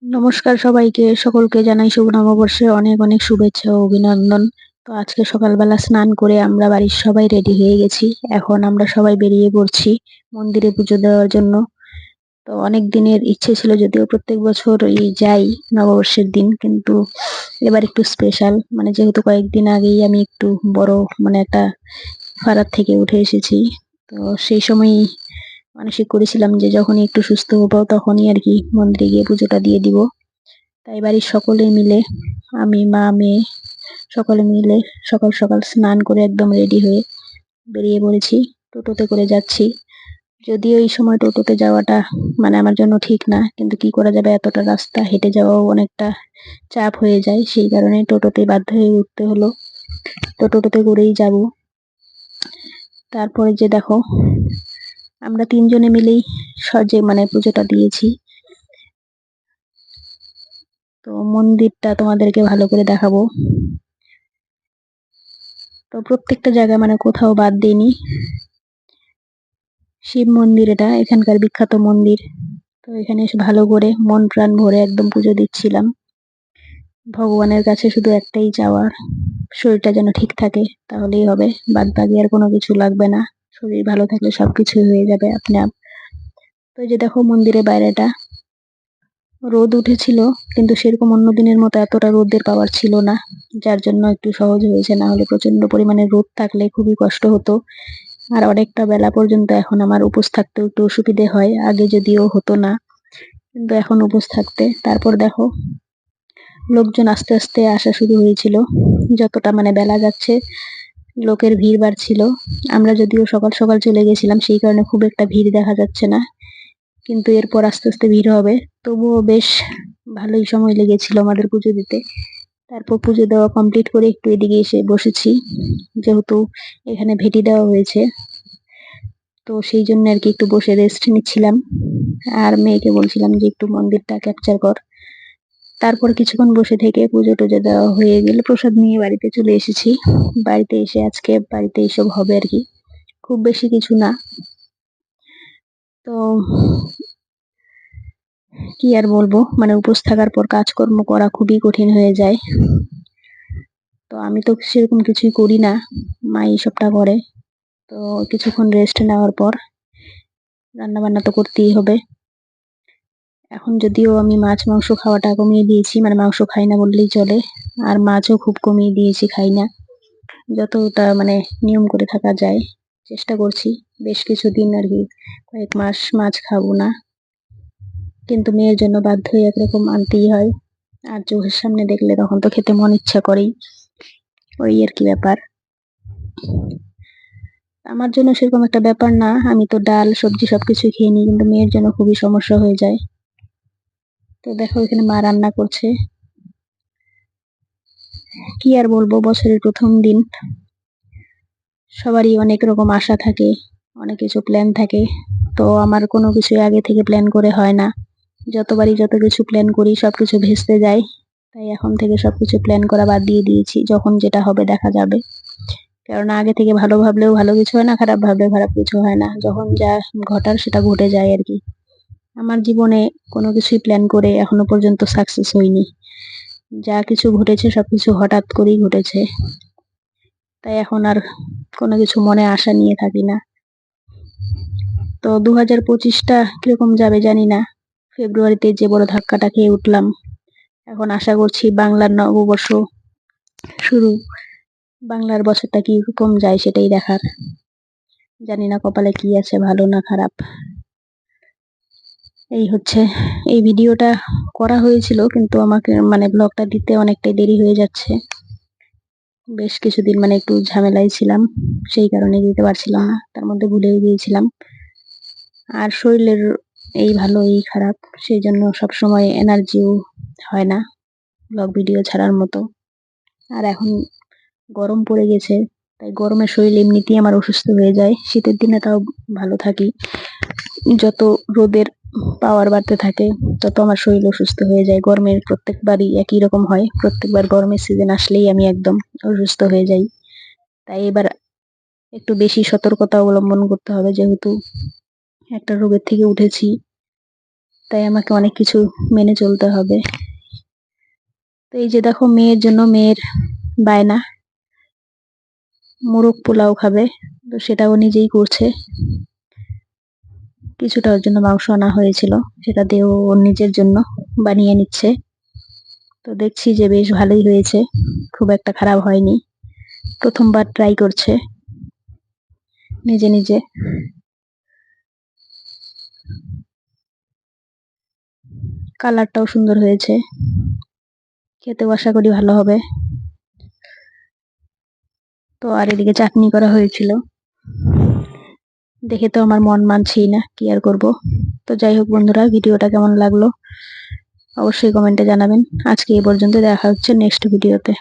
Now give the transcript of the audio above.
নমস্কার সবাইকে, সকলকে জানাই শুভ নববর্ষের অনেক অনেক শুভেচ্ছা ও অভিনন্দন। তো আজকে সকালবেলা স্নান করে আমরা বাড়ির সবাই রেডি হয়ে গেছি। এখন আমরা সবাই বেরিয়ে পড়ছি মন্দিরে পুজো দেওয়ার জন্য। তো অনেক দিনের ইচ্ছে ছিল, যদিও প্রত্যেক বছরই যাই নববর্ষের দিন, কিন্তু এবার একটু স্পেশাল, মানে যেহেতু কয়েকদিন আগেই আমি একটু বড় একটা ফারাত থেকে উঠে এসেছি। তো সেই সময়ই মানসিক করেছিলাম যে যখনই একটু সুস্থ হবো তখনই আর কি মন্দিরে গিয়ে পুজোটা দিয়ে দিব। তাই বাড়ির সকলে মিলে, আমি, মা, মেয়ে সকলে মিলে সকাল সকাল স্নান করে একদম রেডি হয়ে বেরিয়ে পড়েছি। টোটোতে করে যাচ্ছি। যদিও এই সময় টোটোতে যাওয়াটা আমার জন্য ঠিক না, কিন্তু কি করা যাবে, এতটা রাস্তা হেঁটে যাওয়াও অনেকটা চাপ হয়ে যায়, সেই কারণে টোটোতে বাধ্য হয়ে উঠতে হলো। তো টোটোতে করেই যাব। তারপরে যে দেখো, আমরা তিনজনে মিলেই সহজে পুজোটা দিয়েছি। তো মন্দিরটা তোমাদেরকে ভালো করে দেখাবো। তো প্রত্যেকটা জায়গায় কোথাও বাদ দিইনি। শিব মন্দির, এটা এখানকার বিখ্যাত মন্দির। তো এখানে এসে ভালো করে মন প্রাণ ভরে একদম পুজো দিচ্ছিলাম। ভগবানের কাছে শুধু একটাই চাওয়ার, শরীরটা যেন ঠিক থাকে, তাহলেই হবে। বাদ বাকি আর কোনো কিছু লাগবে না। শরীর ভালো থাকলে সবকিছু হয়ে যাবে আপনি আপ। তো এই যে দেখো মন্দিরের বাইরেটা, রোদ উঠেছিল, কিন্তু সেরকম অন্য দিনের মতো এতটা রোদের পাওয়ার ছিল না, যার জন্য একটু সহজ হয়েছে। না হলে প্রচন্ড পরিমাণে রোদ থাকলে খুবই কষ্ট হতো। আর অনেকটা বেলা পর্যন্ত এখন আমার উপোস থাকতেও একটু অসুবিধে হয়, আগে যদিও হতো না, কিন্তু এখন উপোস থাকতে। তারপর দেখো, লোকজন আস্তে আস্তে আসা শুরু হয়েছিল। যতটা বেলা যাচ্ছে লোকের ভিড় বাড়ছিল। আমরা যদিও সকাল সকাল চলে গেছিলাম, সেই কারণে খুব একটা ভিড় দেখা যাচ্ছে না, কিন্তু এরপর আস্তে আস্তে ভিড় হবে। তবুও বেশ ভালোই সময় লেগেছিল আমাদের পুজো দিতে। তারপর পুজো দেওয়া কমপ্লিট করে একটু এদিকে এসে বসেছি, যেহেতু এখানে ভেটি দেওয়া হয়েছে। তো সেই জন্য আর কি একটু বসে রেস্ট নিচ্ছিলাম। আর মেয়েকে বলছিলাম যে একটু মন্দিরটা ক্যাপচার কর। তারপর কিছুক্ষণ বসে থেকে পুজো টুজো দেওয়া হয়ে গেলে প্রসাদ নিয়ে বাড়িতে চলে এসেছি। বাড়িতে এসে আজকে বাড়িতে এইসব হবে আর কি, খুব বেশি কিছু না। তো কি আর বলবো, উপোস থাকার পর কাজকর্ম করা খুবই কঠিন হয়ে যায়। তো আমি তো সেরকম কিছুই করি না, মা সবটা করে। তো কিছুক্ষণ রেস্ট নেওয়ার পর রান্না বান্না তো করতেই হবে। এখন যদিও আমি মাছ মাংস খাওয়াটা কমিয়ে দিয়েছি, মাংস খাই না বললেই চলে। আর মাছও খুব কমিয়ে দিয়েছি, খাই না। যতটা নিয়ম করে থাকা যায় চেষ্টা করছি। বেশ কিছুদিন আর কি, কয়েক মাস মাছ খাবো না, কিন্তু মেয়ের জন্য বাধ্য হয়ে একরকম আনতেই হয়। আর চোখের সামনে দেখলে তখন তো খেতে মন ইচ্ছা করেই, ওই আর কি ব্যাপার। আমার জন্য সেরকম একটা ব্যাপার না, আমি তো ডাল সবজি সবকিছু খেয়ে নিই, কিন্তু মেয়ের জন্য খুবই সমস্যা হয়ে যায়। তো দেখো এখানে মা রান্না করছে। কি আর বলবো, বছরের প্রথম দিন, সবারই অনেক রকম আশা থাকে, অনেক কিছু প্ল্যান থাকে। তো আমার কোনো কিছুই আগে থেকে প্ল্যান করে হয় না। যতবারই যত কিছু প্ল্যান করি সবকিছু ভেস্তে যায়। তাই এখন থেকে সবকিছু প্ল্যান করা বাদ দিয়ে দিয়েছি, যখন যেটা হবে দেখা যাবে। কারণ আগে থেকে ভালো ভাবলেও ভালো কিছু হয় না, খারাপ ভাবলেও খারাপ কিছু হয় না। যখন যা ঘটার সেটা ঘটে যায় আর কি। আমার জীবনে কোনো কিছুই প্ল্যান করে এখনো পর্যন্ত সাকসেস হয়নি। যা কিছু ঘটেছে সবকিছু হঠাৎ করেই ঘটেছে। তাই এখন আর কোনো কিছু মনে আশা নিয়ে থাকি না। তো 2025টা কিরকম যাবে জানি না। ফেব্রুয়ারিতে যে বড় ধাক্কাটা খেয়ে উঠলাম, এখন আশা করছি বাংলার নববর্ষ শুরু, বাংলার বছরটা কিরকম যায় সেটাই দেখার। জানি না কপালে কি আছে, ভালো না খারাপ। এই হচ্ছে, এই ভিডিওটা করা হয়েছিল, কিন্তু আমাকে ব্লগটা দিতে অনেকটাই দেরি হয়ে যাচ্ছে। বেশ কিছুদিন একটু ঝামেলায় ছিলাম, সেই কারণে দিতে পারছিলাম না, তার মধ্যে ভুলেও গিয়েছিলাম। আর শরীরের এই ভালো এই খারাপ, সেই জন্য সবসময় এনার্জিও হয় না ব্লগ ভিডিও ছাড়ার মতো। আর এখন গরম পড়ে গেছে, তাই গরমে শরীর এমনিতেই আমার অসুস্থ হয়ে যায়। শীতের দিনে তাও ভালো থাকি, যত রোদের পাওয়ার বাড়তে থাকে তত আমার শরীর অসুস্থ হয়ে যায়। গরমের প্রত্যেকবারই একই রকম হয়, প্রত্যেকবার গরমের সিজন আসলেই আমি একদম অসুস্থ হয়ে যাই। তাই এবার একটু বেশি সতর্কতা অবলম্বন করতে হবে, যেহেতু একটা রোগের থেকে উঠেছি। তাই আমাকে অনেক কিছু মেনে চলতে হবে। তো এই যে দেখো, মেয়ের জন্য মেয়ের বায়না, মোরগ পোলাও খাবে, তো সেটাও নিজেই করছে। কিছুটা ওর জন্য মাংস আনা হয়েছিল, সেটা দিয়েও ওর নিজের জন্য বানিয়ে নিচ্ছে। তো দেখছি যে বেশ ভালোই হয়েছে, খুব একটা খারাপ হয়নি। প্রথমবার ট্রাই করছে নিজে নিজে। কালারটাও সুন্দর হয়েছে, খেতেও আশা করি ভালো হবে। তো আর এদিকে চাটনি করা হয়েছিল, দেখে তো আমার মন মানছেই না, কি আর করব। তো যাই হোক বন্ধুরা, ভিডিওটা কেমন লাগলো অবশ্যই কমেন্টে জানাবেন। আজকে এই পর্যন্ত, দেখা হচ্ছে নেক্সট ভিডিওতে।